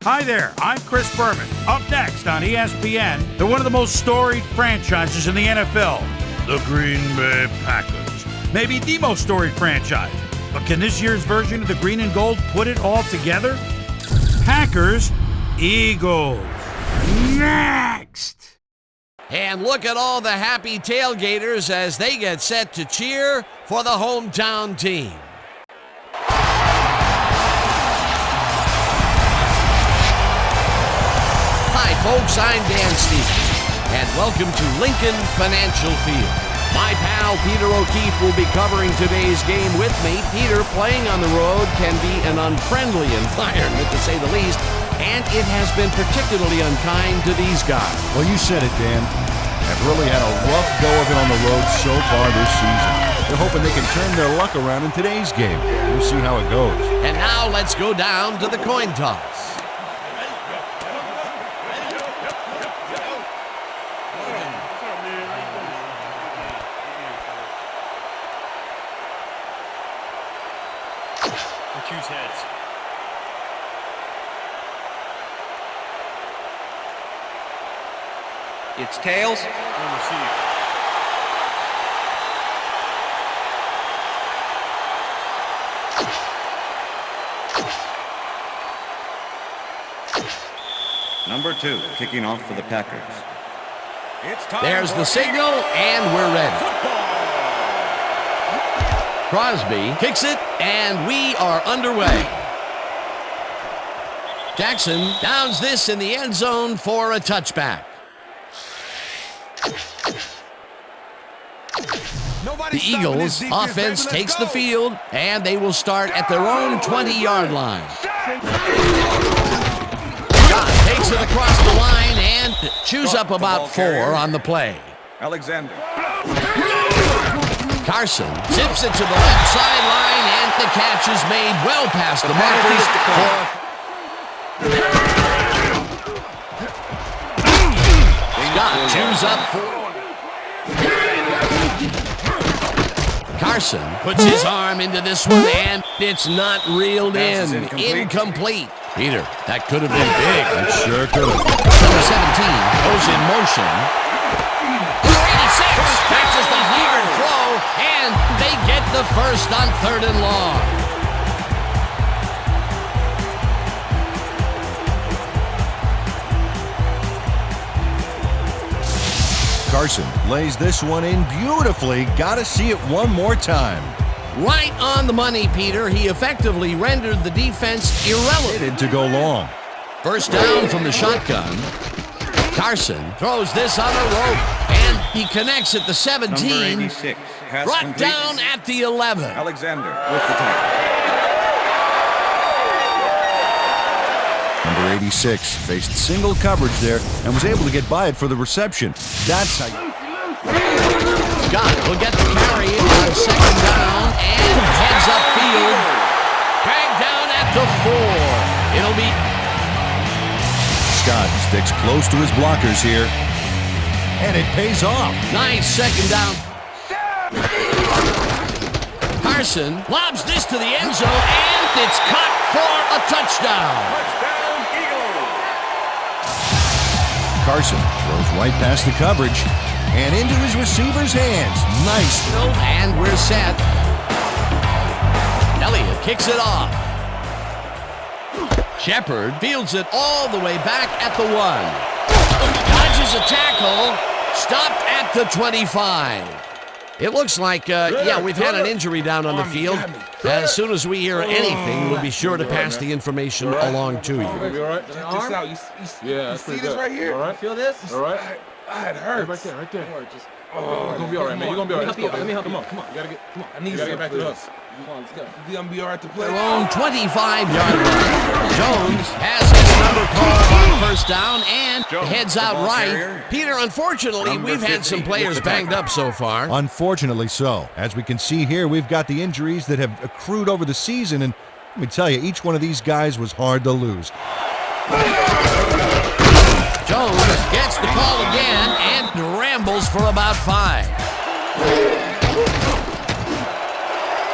Hi there, I'm Chris Berman. Up next on ESPN, they're one of the most storied franchises in the NFL, the Green Bay Packers. Maybe the most storied franchise. But can this year's version of the green and gold put it all together? Packers, Eagles. Next! And look at all the happy tailgaters as they get set to cheer for the hometown team. Hi folks, I'm Dan Stevens, and welcome to Lincoln Financial Field. My pal Peter O'Keefe will be covering today's game with me. Peter, playing on the road can be an unfriendly environment, to say the least, and it has been particularly unkind to these guys. Well, you said it, Dan. Have really had a rough go of it on the road so far this season. They're hoping they can turn their luck around in today's game. We'll see how it goes. And now let's go down to the coin toss. Choose heads. It's tails. We'll receive. Number 2, kicking off for the Packers. There's the signal, and we're ready. Crosby kicks it, and we are underway. Jackson downs this in the end zone for a touchback. The Eagles offense takes the field, and they will start at their own 20-yard line. Scott takes it across the line and chews up about 4 on the play. Alexander. Carson zips it to the left sideline, and the catch is made well past the markers. Scott chews up 4. Carson puts his arm into this one, and it's not reeled in. Incomplete. Peter, that could have been big. It sure could have. Number 17 goes in motion. 86 catches the hard throw, and they get the first on 3rd and long. Carson lays this one in beautifully. Got to see it one more time. Right on the money, Peter. He effectively rendered the defense irrelevant. To go long. First down from the shotgun. Carson throws this on the rope, and he connects at the 17. Number 86. Brought complete. down at the 11. Alexander with the tackle. Number 86 faced single coverage there and was able to get by it for the reception. That's how you... Scott will get the carry on 2nd down and heads upfield. Dragged down at the 4. It'll be... Scott sticks close to his blockers here. And it pays off. Nice 2nd down. Carson lobs this to the end zone, and it's caught for a touchdown. Touchdown, Eagles. Carson throws right past the coverage and into his receiver's hands. Nice. And we're set. Elliott kicks it off. Shepard fields it all the way back at the 1. Dodges a tackle. Stopped at the 25. It looks like, we've had an injury down on the field. As soon as we hear anything, we'll be sure to pass the information along to you. You all right? Check this out. You see this right here? All right. Feel this? All right. It hurts. Right there. You're gonna be all right, man. You're gonna be all right. Let me help you. Come on. You gotta get. Come on. I need you to get back to us. Come on, let's go. You're gonna be all right to play. Their own 25-yard line. Jones has his number called on first down and heads out right. Peter, unfortunately, we've had some players banged up so far. Unfortunately so. As we can see here, we've got the injuries that have accrued over the season, and let me tell you, each one of these guys was hard to lose. Jones gets the call again and rambles for about 5.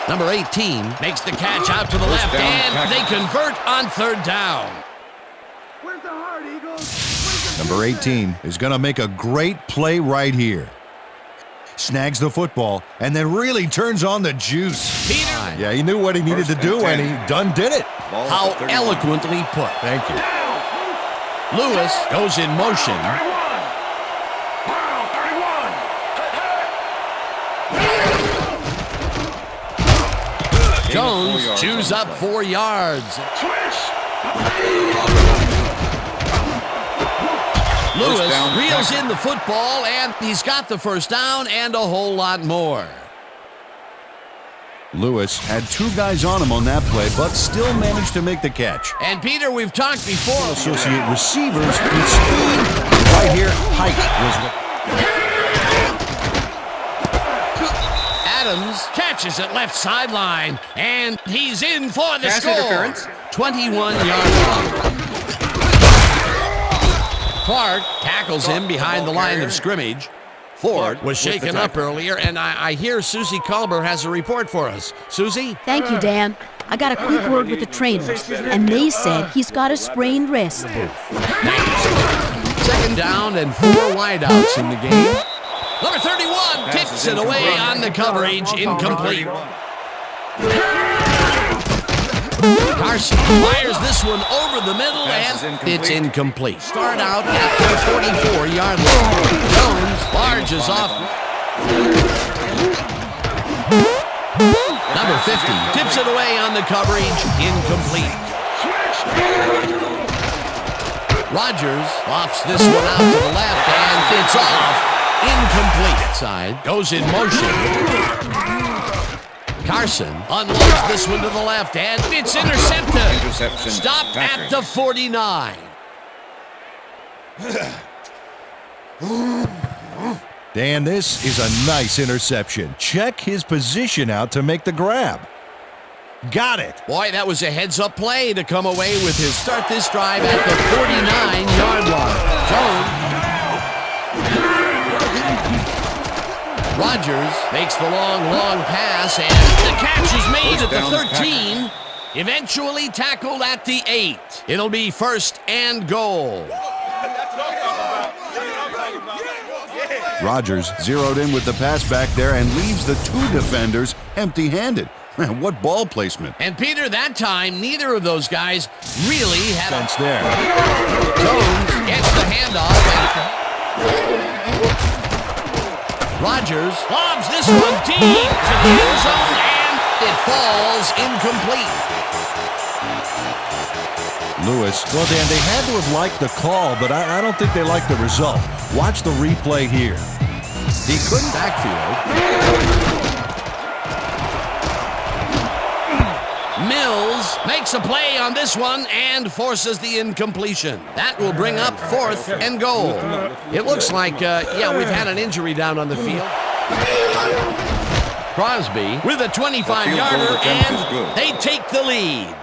Number 18 makes the catch out to the left, and they convert on 3rd down. Number 18 is going to make a great play right here. Snags the football and then really turns on the juice. Peter. Yeah, he knew what he needed to do, and he done did it. How eloquently put. Thank you. Lewis goes in motion. Jones chews up 4 yards. Lewis reels in the football, and he's got the first down and a whole lot more. Lewis had 2 guys on him on that play, but still managed to make the catch. And Peter, we've talked before. Associate receivers with speed. Right here, height was what. Adams catches it left sideline, and he's in for the Pass score. interference. 21-yard line. Clark tackles him behind the line of scrimmage. Ford was shaken up earlier, and I hear Susie Culber has a report for us. Susie? Thank you, Dan. I got a quick word with the trainers, and they said he's got a sprained wrist. Second down and 4 wideouts in the game. Number 31 tips it away on the coverage, incomplete. Carson fires this one over the middle, and it's incomplete. Start out at the 44-yard line. Jones barges off. Number 50 tips it away on the coverage, incomplete. Rogers lofts this one out to the left, and it's off. Incomplete. Side goes in motion. Carson unloads this one to the left, and it's intercepted. Interception. Stopped at the 49. Dan, this is a nice interception. Check his position out to make the grab. Got it. Boy, that was a heads-up play to come away with his start this drive at the 49-yard line. Rogers makes the long pass, and the catch is made at the 13. Eventually tackled at the 8. It'll be first and goal. Rogers zeroed in with the pass back there and leaves the 2 defenders empty-handed. What ball placement. And Peter, that time, neither of those guys really had Sense there. Jones gets the handoff. Rogers lobs this one deep to the end zone, and it falls incomplete. Lewis, well, Dan, they had to have liked the call, but I don't think they liked the result. Watch the replay here. He couldn't backfield. Mills makes a play on this one and forces the incompletion. That will bring up 4th and goal. It looks like, we've had an injury down on the field. Crosby with a 25-yarder, and they take the lead.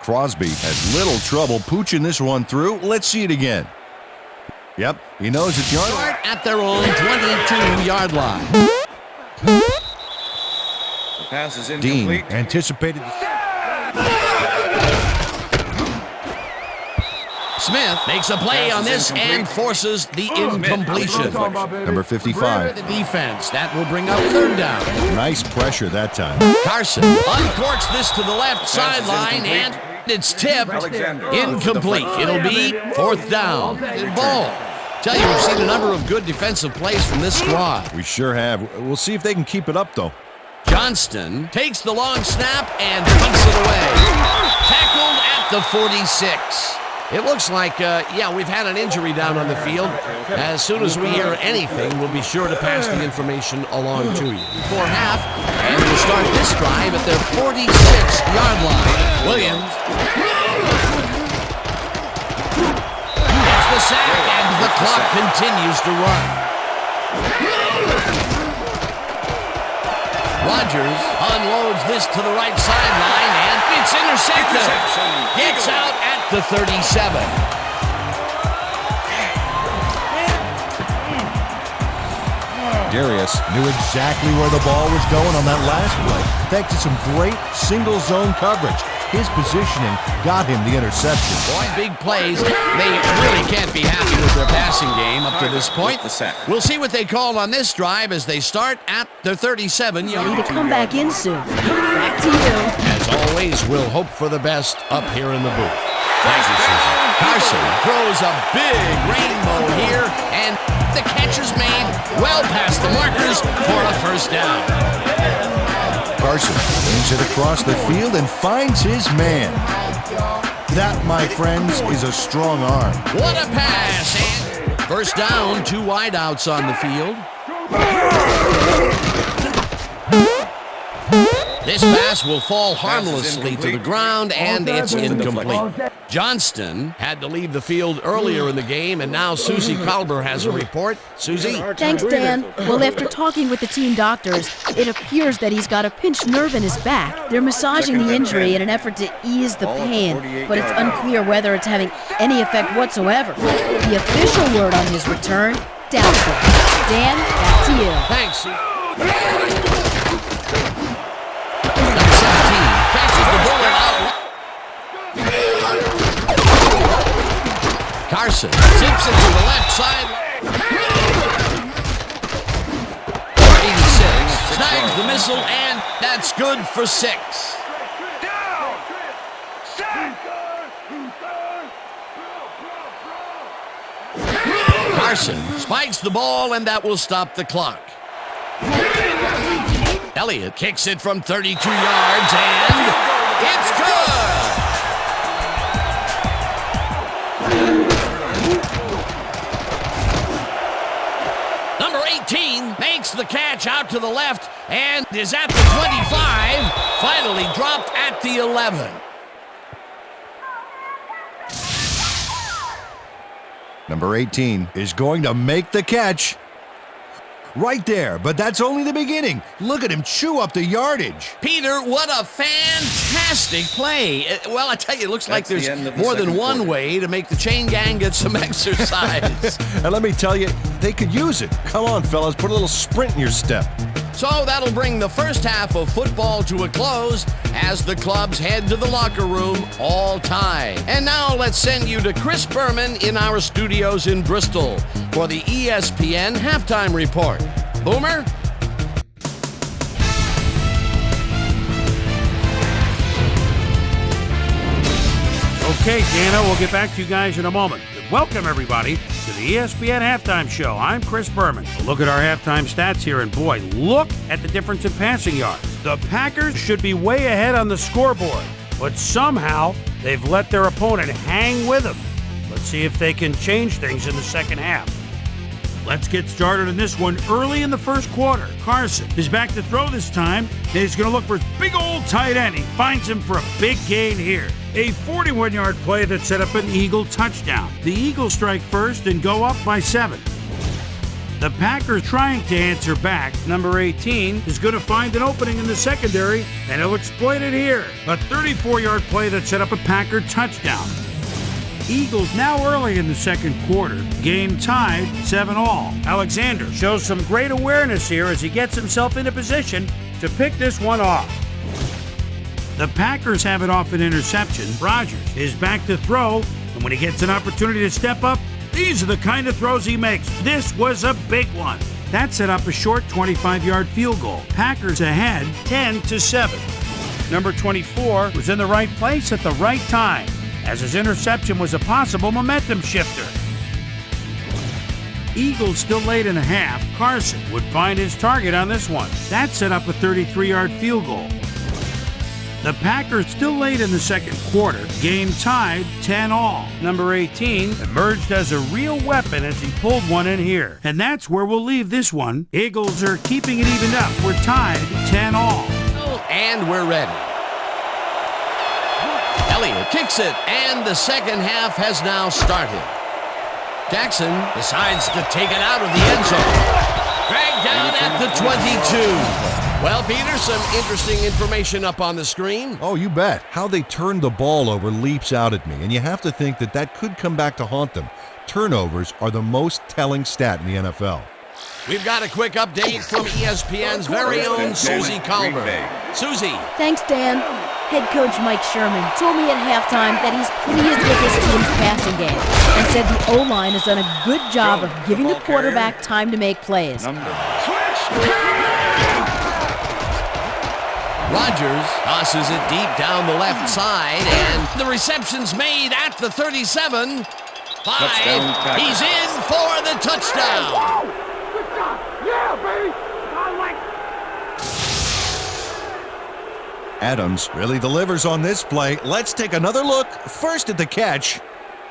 Crosby had little trouble pooching this one through. Let's see it again. Yep, he knows it's yard at their own 22-yard line. Pass is Dean incomplete. anticipated. Smith makes a play on this and forces the incompletion. Number 55. The defense. That will bring up 3rd down. Nice pressure that time. Carson uncorks this to the left sideline, and it's tipped. Incomplete. It'll be 4th down. Ball. Tell you, we've seen a number of good defensive plays from this squad. We sure have. We'll see if they can keep it up, though. Johnston takes the long snap and punts it away. Tackled at the 46. It looks like, we've had an injury down on the field. As soon as we hear anything, we'll be sure to pass the information along to you. Before half, and we'll start this drive at their 46-yard line. Williams gets the sack, and the clock continues to run. Rogers unloads this to the right sideline, and it's intercepted. Gets out at the 37. Darius knew exactly where the ball was going on that last play, thanks to some great single zone coverage. His positioning got him the interception. Boy, big plays. They really can't be happy with their passing game up to this point. We'll see what they call on this drive as they start at their 37-yard line. Need to come back in soon. Back to you. As always, we'll hope for the best up here in the booth. Thank you, Susan. Carson throws a big rainbow here, and the catch is made well past the markers for a first down. Carson brings it across the field and finds his man. That, my friends, is a strong arm. What a pass! And first down, 2 wideouts on the field. This pass will fall harmlessly to the ground, and it's incomplete. Johnston had to leave the field earlier in the game, and now Susie Kalber has a report. Susie? Thanks, Dan. Well, after talking with the team doctors, it appears that he's got a pinched nerve in his back. They're massaging the injury in an effort to ease the pain, but it's unclear whether it's having any effect whatsoever. The official word on his return, doubtful. Dan, back to you. Thanks. Number 17 catches the bullet out. Carson zips it to the left side. 86 snags the missile, and that's good for 6. Carson spikes the ball, and that will stop the clock. Elliott kicks it from 32 yards, and it's good! Number 18 makes the catch out to the left and is at the 25, finally dropped at the 11. Number 18 is going to make the catch. Right there, but that's only the beginning. Look at him chew up the yardage. Peter, what a fantastic play. Well, I tell you, it looks like there's more than one way to make the chain gang get some exercise. And let me tell you, they could use it. Come on, fellas, put a little sprint in your step. So that'll bring the first half of football to a close as the clubs head to the locker room all tied. And now let's send you to Chris Berman in our studios in Bristol for the ESPN Halftime Report. Boomer? Okay, Dana, we'll get back to you guys in a moment. Welcome, everybody, to the ESPN Halftime Show. I'm Chris Berman. Look at our halftime stats here, and boy, look at the difference in passing yards. The Packers should be way ahead on the scoreboard, but somehow they've let their opponent hang with them. Let's see if they can change things in the second half. Let's get started in this one early in the first quarter. Carson is back to throw this time. He's going to look for his big old tight end. He finds him for a big gain here. A 41-yard play that set up an Eagle touchdown. The Eagles strike first and go up by 7. The Packers trying to answer back. Number 18 is going to find an opening in the secondary, and he'll exploit it here. A 34-yard play that set up a Packer touchdown. Eagles now early in the second quarter. Game tied 7-all. Alexander shows some great awareness here as he gets himself into position to pick this one off. The Packers have it off an interception. Rodgers is back to throw, and when he gets an opportunity to step up, these are the kind of throws he makes. This was a big one. That set up a short 25-yard field goal. Packers ahead 10-7. Number 24 was in the right place at the right time, as his interception was a possible momentum shifter. Eagles still late in the half. Carson would find his target on this one. That set up a 33-yard field goal. The Packers still late in the second quarter. Game tied 10-all. Number 18 emerged as a real weapon as he pulled one in here. And that's where we'll leave this one. Eagles are keeping it evened up. We're tied 10-all. And we're ready. Elliott kicks it, and the second half has now started. Jackson decides to take it out of the end zone. Dragged down at the 22. Well, Peter, some interesting information up on the screen. Oh, you bet. How they turned the ball over leaps out at me, and you have to think that that could come back to haunt them. Turnovers are the most telling stat in the NFL. We've got a quick update from ESPN's very own Susie Kalber. Susie. Thanks, Dan. Head coach Mike Sherman told me at halftime that he's pleased with his team's passing game and said the O-line has done a good job of giving the quarterback time to make plays. Rodgers tosses it deep down the left side, and the reception's made at the 37. 5. He's in for the touchdown. Adams really delivers on this play. Let's take another look. First at the catch.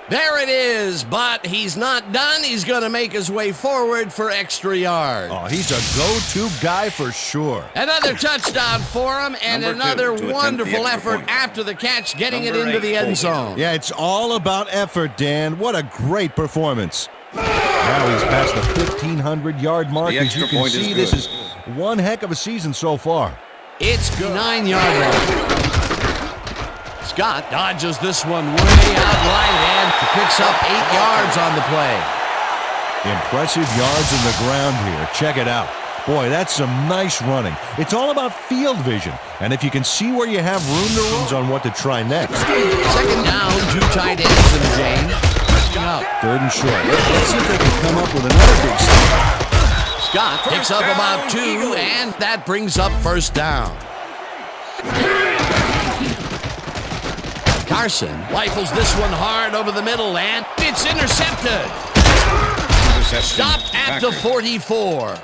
There it is, but he's not done. He's going to make his way forward for extra yards. Oh, he's a go-to guy for sure. Another touchdown for him, and another wonderful effort after the catch, getting it into the end zone. Yeah, it's all about effort, Dan. What a great performance. Now he's past the 1,500-yard mark. As you can see, this is one heck of a season so far. It's 9-yard line. Scott dodges this one way out right and picks up 8 yards on the play. Impressive yards in the ground here. Check it out. Boy, that's some nice running. It's all about field vision. And if you can see where you have room to run on what to try next. Second down, 2 tight ends in the game. Up. 3rd and short. Let's see if they can come up with another big stop. Scott picks up about 2, and that brings up 1st down. Carson rifles this one hard over the middle, and it's intercepted. Stopped at the 44.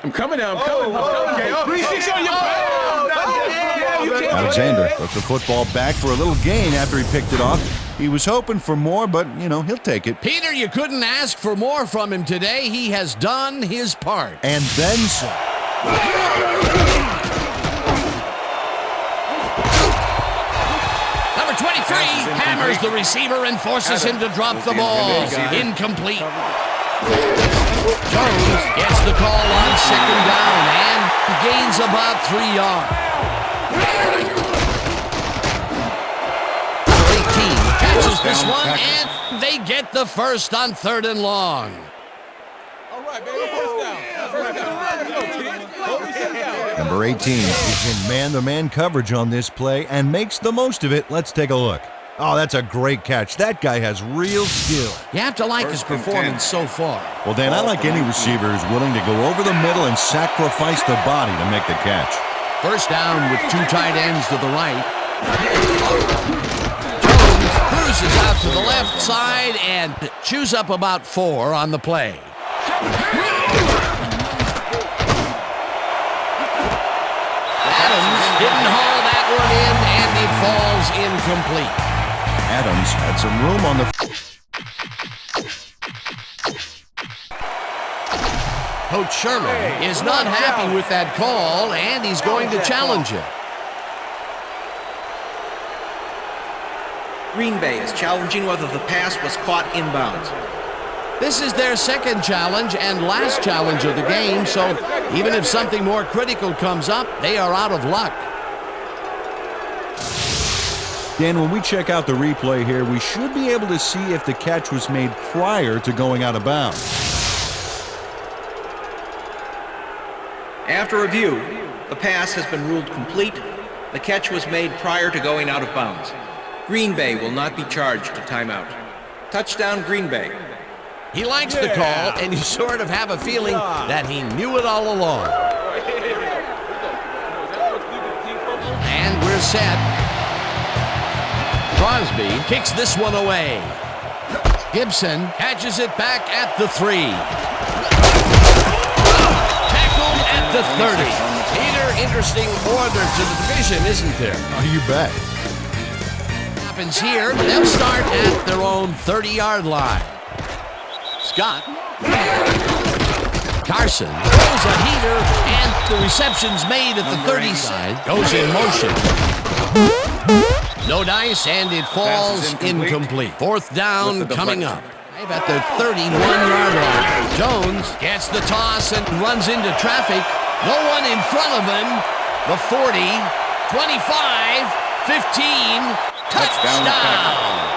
I'm coming now. I'm coming. 3-6 on your Alexander took the football back for a little gain after he picked it off. He was hoping for more, but, he'll take it. Peter, you couldn't ask for more from him today. He has done his part. And then some. Number 23 hammers the receiver and forces him to drop the ball. Incomplete. Jones gets the call on 2nd down and gains about 3 yards. 18 catches this one, and they get the first on 3rd and long. All right, baby, Number 18 is in man-to-man coverage on this play and makes the most of it. Let's take a look. Oh, that's a great catch. That guy has real skill. You have to like his performance so far. Well, Dan, I like any receiver who's willing to go over the middle and sacrifice the body to make the catch. 1st down with 2 tight ends to the right. Jones cruises out to the left side and chews up about 4 on the play. Adams didn't haul that one in, and it falls incomplete. Adams had some room on the... Coach Sherman is not happy with that call, and he's going to challenge it. Green Bay is challenging whether the pass was caught inbounds. This is their 2nd challenge and last challenge of the game, so even if something more critical comes up, they are out of luck. Dan, when we check out the replay here, we should be able to see if the catch was made prior to going out of bounds. After review, the pass has been ruled complete. The catch was made prior to going out of bounds. Green Bay will not be charged a timeout. Touchdown, Green Bay. He likes the call, and you sort of have a feeling that he knew it all along. And we're set. Crosby kicks this one away. Gibson catches it back at the 3. Tackled at the 30. Peter, interesting order to the division, isn't there? Oh, you bet. Happens here. They'll start at their own 30-yard line. Scott. Carson throws a heater, and the reception's made at the 30 side. Goes in motion. No dice, and it falls incomplete. 4th down coming up. At the 31-yard line. Jones gets the toss and runs into traffic. No one in front of him. The 40, 25, 15, touchdown.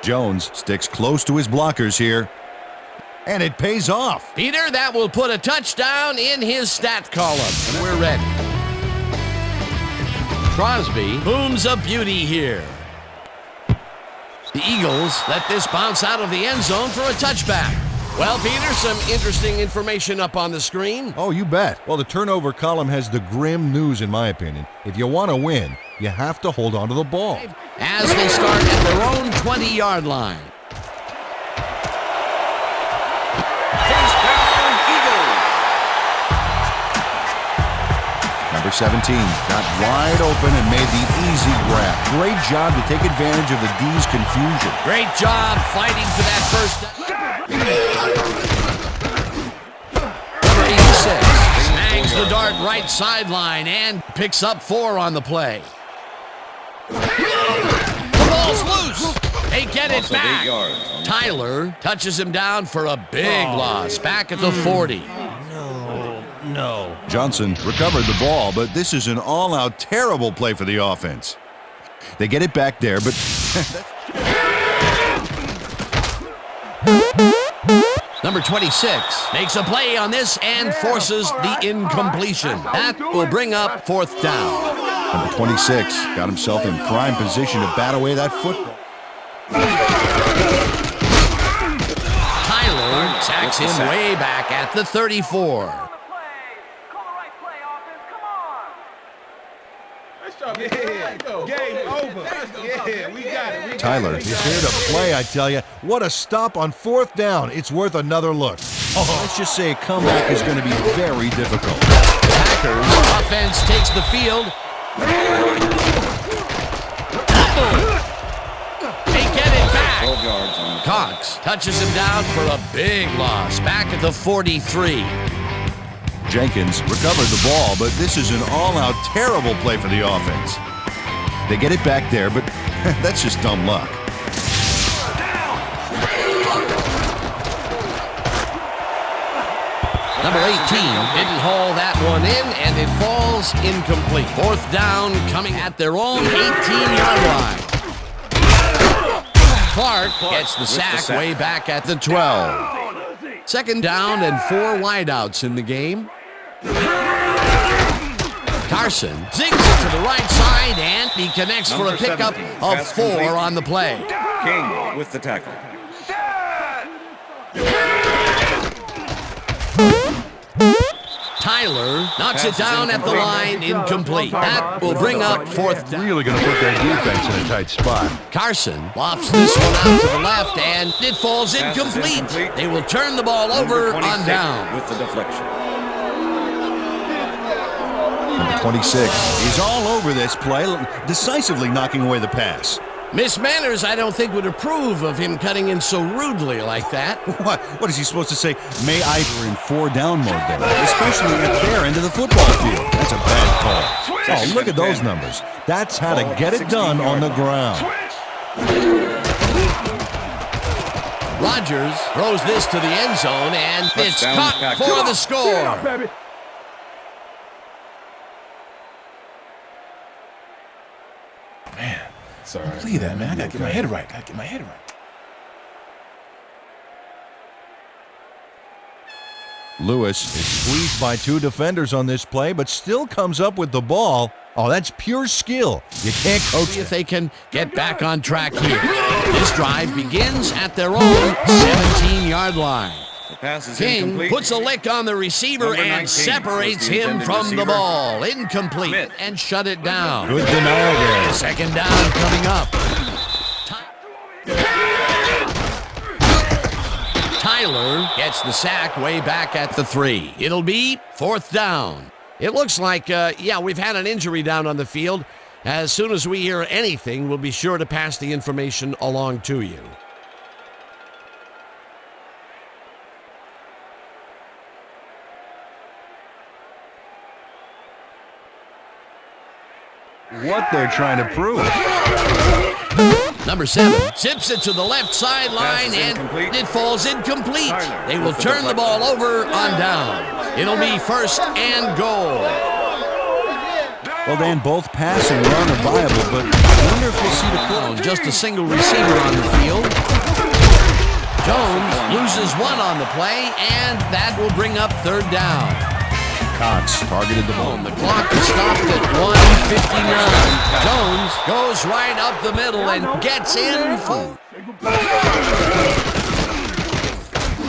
Jones sticks close to his blockers here. And it pays off. Peter, that will put a touchdown in his stat column. And we're ready. Crosby booms a beauty here. The Eagles let this bounce out of the end zone for a touchback. Well, Peter, some interesting information up on the screen. Oh, you bet. Well, the turnover column has the grim news, in my opinion. If you want to win, you have to hold on to the ball. As they start at their own 20-yard line. First down, Eagles. Number 17 got wide open and made the easy grab. Great job to take advantage of the D's confusion. Great job fighting for that first down. Number 86 snags the dart right sideline and picks up 4 on the play. The ball's loose. They get it back. Tyler touches him down for a big loss back at the 40. No. Johnson recovered the ball, but this is an all-out terrible play for the offense. They get it back there, but... Number 26 makes a play on this and forces the incompletion. That will bring up 4th down. Number 26 got himself in prime position to bat away that football. Tyler sacks him way back at the 34. Game over. Yeah, we got it. Tyler is here to play, I tell you. What a stop on 4th down. It's worth another look. Let's just say a comeback is going to be very difficult. Packers offense takes the field. They get it back. 12 yards on the Cox touches him down for a big loss back at the 43. Jenkins recovered the ball, but this is an all-out terrible play for the offense. They get it back there, but that's just dumb luck. Number 18 didn't haul that one in, and it falls incomplete. 4th down coming at their own 18-yard line. Clark gets the sack way back at the 12. 2nd down and 4 wideouts in the game. Carson zings it to the right side, and he connects for a pickup of 4 on the play. King with the tackle. Tyler knocks it down at the line, incomplete. That will bring up 4th down. Really going to put their defense in a tight spot. Carson lofts this one out to the left, and it falls incomplete. They will turn the ball over on down. With the deflection. Number 26 is all over this play, decisively knocking away the pass. Miss Manners, I don't think, would approve of him cutting in so rudely like that. What is he supposed to say? May I were in 4-down mode then, especially at their end of the football field. That's a bad call. Oh, look at those numbers. That's how to get it done on the ground. Rodgers throws this to the end zone, and it's caught for the score. Man, sorry. Believe that, man. I gotta get my head right. Lewis is squeezed by 2 defenders on this play, but still comes up with the ball. Oh, that's pure skill. You can't coach if they can get back on track here. This drive begins at their own 17-yard line. The pass is King incomplete. puts a lick on the receiver and separates him from the ball. Incomplete and shut it down. Good denial there. 2nd down coming up. Tyler gets the sack way back at the 3. It'll be 4th down. It looks like, we've had an injury down on the field. As soon as we hear anything, we'll be sure to pass the information along to you. What they're trying to prove. Number 7 zips it to the left sideline, and it falls incomplete. They will turn the ball over on down. It'll be 1st and goal. Well, Dan, both pass and run are viable, but I wonder if we'll see the Oh, just a single receiver on the field. Jones loses one on the play, and that will bring up third down. Cox targeted the ball. The clock is stopped at 1:59. Jones goes right up the middle and gets in for.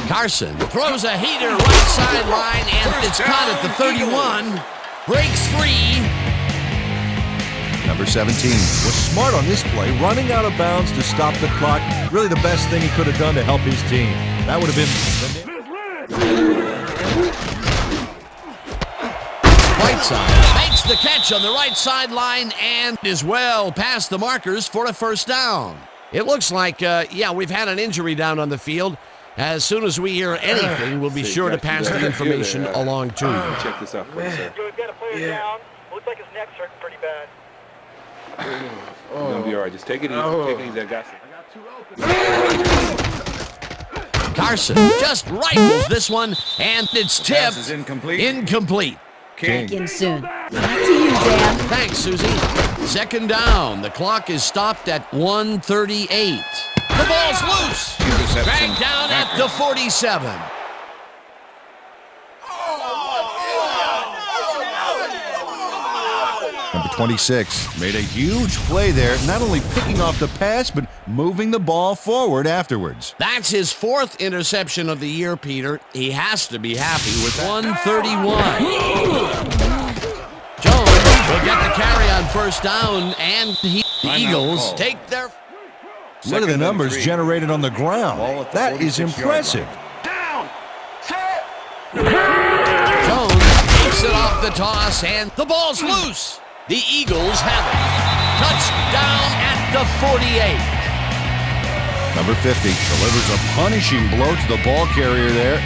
Carson throws a heater right sideline, and it's caught at the 31. Breaks free. Number 17 was smart on this play, running out of bounds to stop the clock. Really the best thing he could have done to help his team. That would have been... Whiteside makes the catch on the right sideline and is well past the markers for a first down. It looks like, we've had an injury down on the field. As soon as we hear anything, we'll be sure to pass the information along to you. Check this out for a second. We've got a player down. Looks like his neck's hurting pretty bad. You're gonna be all right. Just take it easy. Take it easy. I got you. Carson just rifles this one, and it's Pass tipped. is incomplete. Incomplete. Back in soon. Back to you, Dan. Thanks, Susie. Second down. The clock is stopped at 1:38. The ball's loose. Interception. Dragged down at the 47. Number 26 made a huge play there, not only picking off the pass, but moving the ball forward afterwards. That's his fourth interception of the year, Peter. He has to be happy with 131. Jones will get the carry on first down, and the Eagles take their... Look at the numbers generated on the ground. That is 46 yard impressive. Jones takes it off the toss, and the ball's loose. The Eagles have it. Touchdown at the 48. Number 50 delivers a punishing blow to the ball carrier there,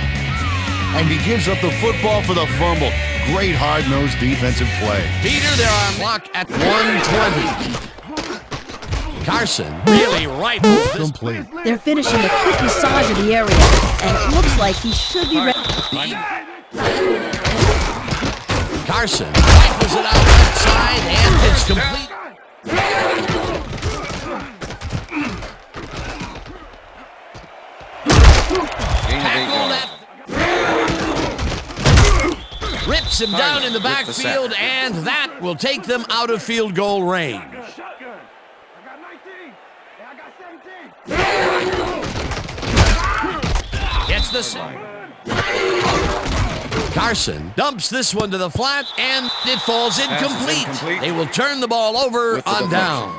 and he gives up the football for the fumble. Great hard-nosed defensive play. Peter, they're on clock at 1:20. Carson really rifles this. Complete. They're finishing a quick massage of the area, and it looks like he should be ready. Carson rifles it out outside, and it's complete. Tackled at. Rips him down in the backfield, and that will take them out of field goal range. Gets the Carson dumps this one to the flat, and it falls incomplete. They will turn the ball over on downs.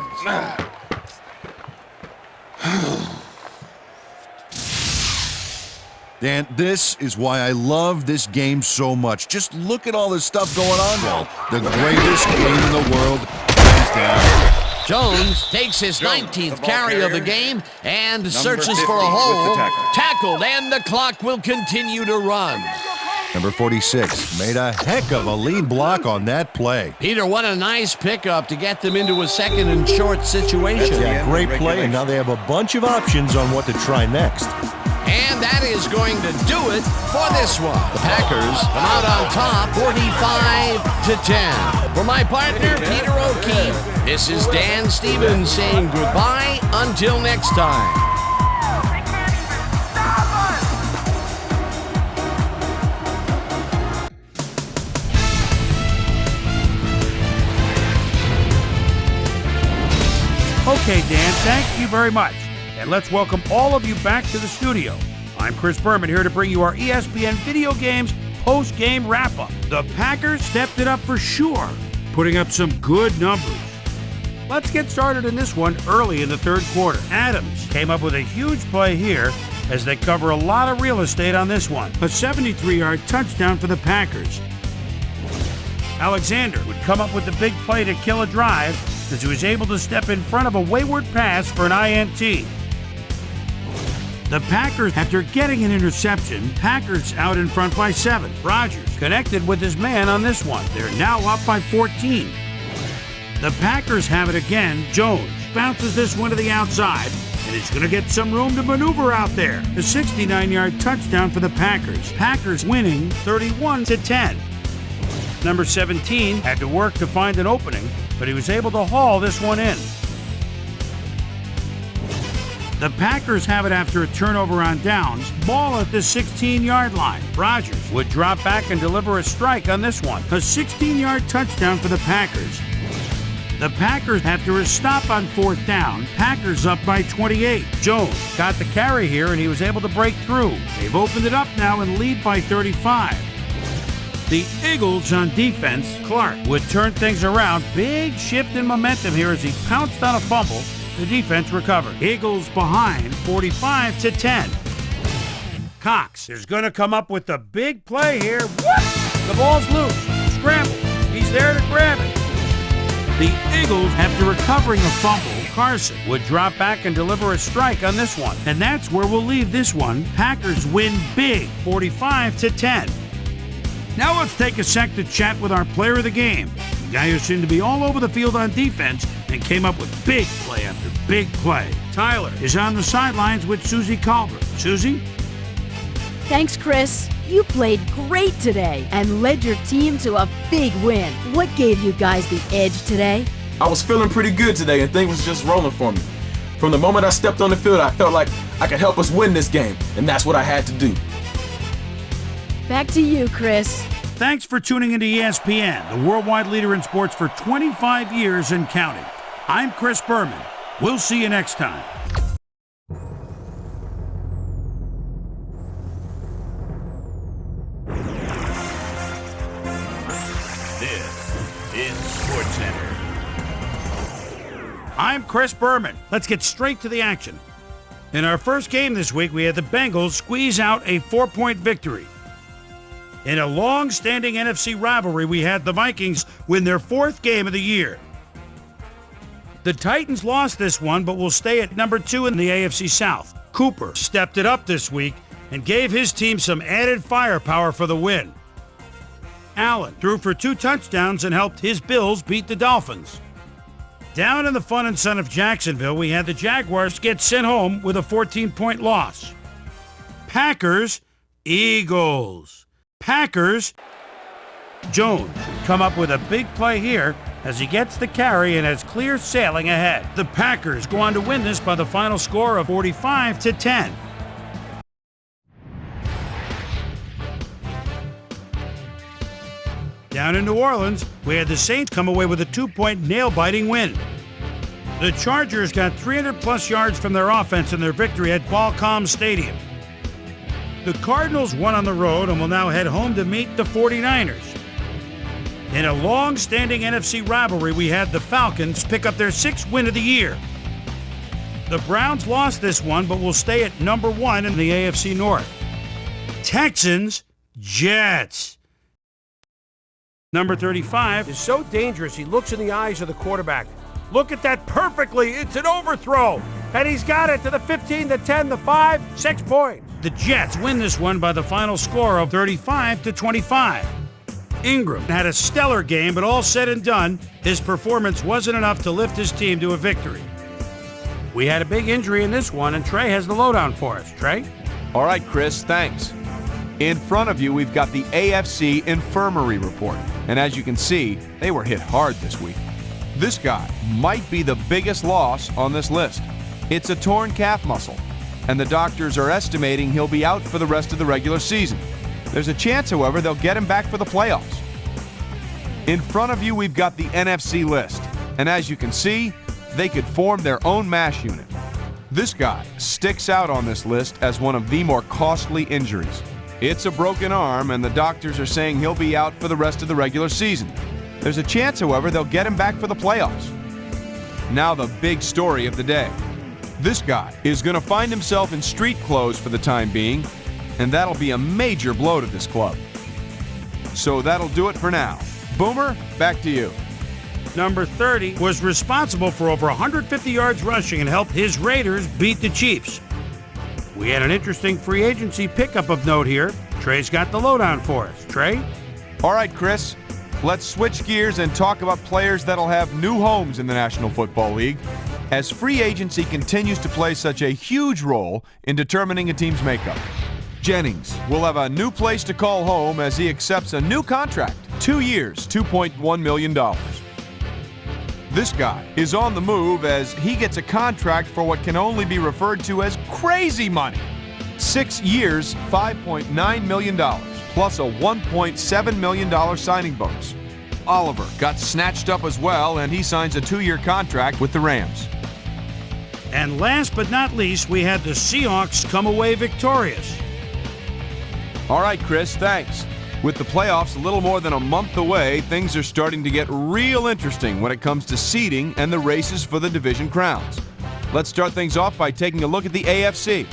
Dan, this is why I love this game so much. Just look at all this stuff going on now. The greatest game in the world is down. Jones takes his 19th carry of the game and searches for a hole. Tackled, and the clock will continue to run. Number 46 made a heck of a lead block on that play. Peter, what a nice pickup to get them into a second and short situation. Yeah, great play, and now they have a bunch of options on what to try next. And that is going to do it for this one. The Packers come out on top, 45-10. For my partner, Peter O'Keefe, this is Dan Stevens saying goodbye until next time. Okay, Dan, thank you very much. And let's welcome all of you back to the studio. I'm Chris Berman here to bring you our ESPN Video Games post-game wrap-up. The Packers stepped it up for sure, putting up some good numbers. Let's get started in this one early in the third quarter. Adams came up with a huge play here as they cover a lot of real estate on this one. A 73-yard touchdown for the Packers. Alexander would come up with the big play to kill a drive as he was able to step in front of a wayward pass for an INT. The Packers, after getting an interception, Packers out in front by 7. Rodgers connected with his man on this one. They're now up by 14. The Packers have it again. Jones bounces this one to the outside, and he's going to get some room to maneuver out there. A 69-yard touchdown for the Packers. Packers winning 31-10. Number 17 had to work to find an opening, but he was able to haul this one in. The Packers have it after a turnover on downs. Ball at the 16-yard line. Rodgers would drop back and deliver a strike on this one. A 16-yard touchdown for the Packers. The Packers after a stop on 4th down. Packers up by 28. Jones got the carry here and he was able to break through. They've opened it up now and lead by 35. The Eagles on defense. Clark would turn things around. Big shift in momentum here as he pounced on a fumble. The defense recovered. Eagles behind 45-10. Cox is going to come up with the big play here. The ball's loose. Scramble. He's there to grab it. The Eagles, after recovering a fumble, Carson would drop back and deliver a strike on this one. And that's where we'll leave this one. Packers win big, 45-10. Now let's take a sec to chat with our player of the game. The guy who seemed to be all over the field on defense and came up with big play after big play. Tyler is on the sidelines with Susie Culver. Susie? Thanks, Chris. You played great today and led your team to a big win. What gave you guys the edge today? I was feeling pretty good today and things was just rolling for me. From the moment I stepped on the field, I felt like I could help us win this game, and that's what I had to do. Back to you, Chris. Thanks for tuning into ESPN, the worldwide leader in sports for 25 years and counting. I'm Chris Berman. We'll see you next time. This is SportsCenter. I'm Chris Berman. Let's get straight to the action. In our first game this week, we had the Bengals squeeze out a 4-point victory. In a long-standing NFC rivalry, we had the Vikings win their 4th game of the year. The Titans lost this one, but will stay at number 2 in the AFC South. Cooper stepped it up this week and gave his team some added firepower for the win. Allen threw for 2 touchdowns and helped his Bills beat the Dolphins. Down in the fun and sun of Jacksonville, we had the Jaguars get sent home with a 14-point loss. Packers, Eagles. Packers, Jones come up with a big play here as he gets the carry and has clear sailing ahead. The Packers go on to win this by the final score of 45-10. Down in New Orleans, we had the Saints come away with a 2-point nail-biting win. The Chargers got 300-plus yards from their offense in their victory at Qualcomm Stadium. The Cardinals won on the road and will now head home to meet the 49ers. In a long-standing NFC rivalry, we had the Falcons pick up their 6th win of the year. The Browns lost this one, but will stay at number 1 in the AFC North. Texans, Jets. Number 35 is so dangerous, he looks in the eyes of the quarterback. Look at that perfectly. It's an overthrow. And he's got it to the 15, the 10, the 5, 6 points. The Jets win this one by the final score of 35-25. Ingram had a stellar game, but all said and done, his performance wasn't enough to lift his team to a victory. We had a big injury in this one, and Trey has the lowdown for us. Trey? All right, Chris, thanks. In front of you, we've got the AFC Infirmary Report. And as you can see, they were hit hard this week. This guy might be the biggest loss on this list. It's a torn calf muscle, and the doctors are estimating he'll be out for the rest of the regular season. There's a chance, however, they'll get him back for the playoffs. In front of you, we've got the NFC list. And as you can see, they could form their own MASH unit. This guy sticks out on this list as one of the more costly injuries. It's a broken arm, and the doctors are saying he'll be out for the rest of the regular season. There's a chance, however, they'll get him back for the playoffs. Now the big story of the day. This guy is going to find himself in street clothes for the time being, and that'll be a major blow to this club. So that'll do it for now. Boomer, back to you. Number 30 was responsible for over 150 yards rushing and helped his Raiders beat the Chiefs. We had an interesting free agency pickup of note here. Trey's got the lowdown for us. Trey? All right, Chris. Let's switch gears and talk about players that'll have new homes in the National Football League, as free agency continues to play such a huge role in determining a team's makeup. Jennings will have a new place to call home as he accepts a new contract 2 years, $2.1 million. This guy is on the move as he gets a contract for what can only be referred to as crazy money. 6 years, $5.9 million, plus a $1.7 million signing bonus. Oliver got snatched up as well, and he signs a 2-year contract with the Rams. And last but not least, we had the Seahawks come away victorious. All right, Chris, thanks. With the playoffs a little more than a month away, things are starting to get real interesting when it comes to seeding and the races for the division crowns. Let's start things off by taking a look at the AFC.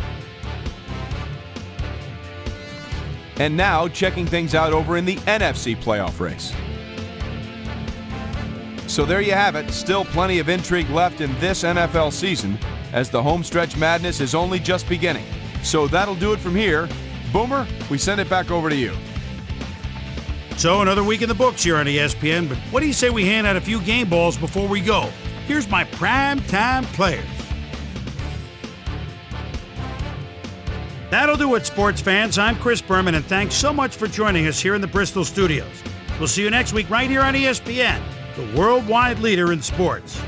And now checking things out over in the NFC playoff race. So there you have it. Still plenty of intrigue left in this NFL season as the homestretch madness is only just beginning. So that'll do it from here. Boomer, we send it back over to you. So another week in the books here on ESPN, but what do you say we hand out a few game balls before we go? Here's my primetime players. That'll do it, sports fans. I'm Chris Berman, and thanks so much for joining us here in the Bristol studios. We'll see you next week right here on ESPN, the worldwide leader in sports.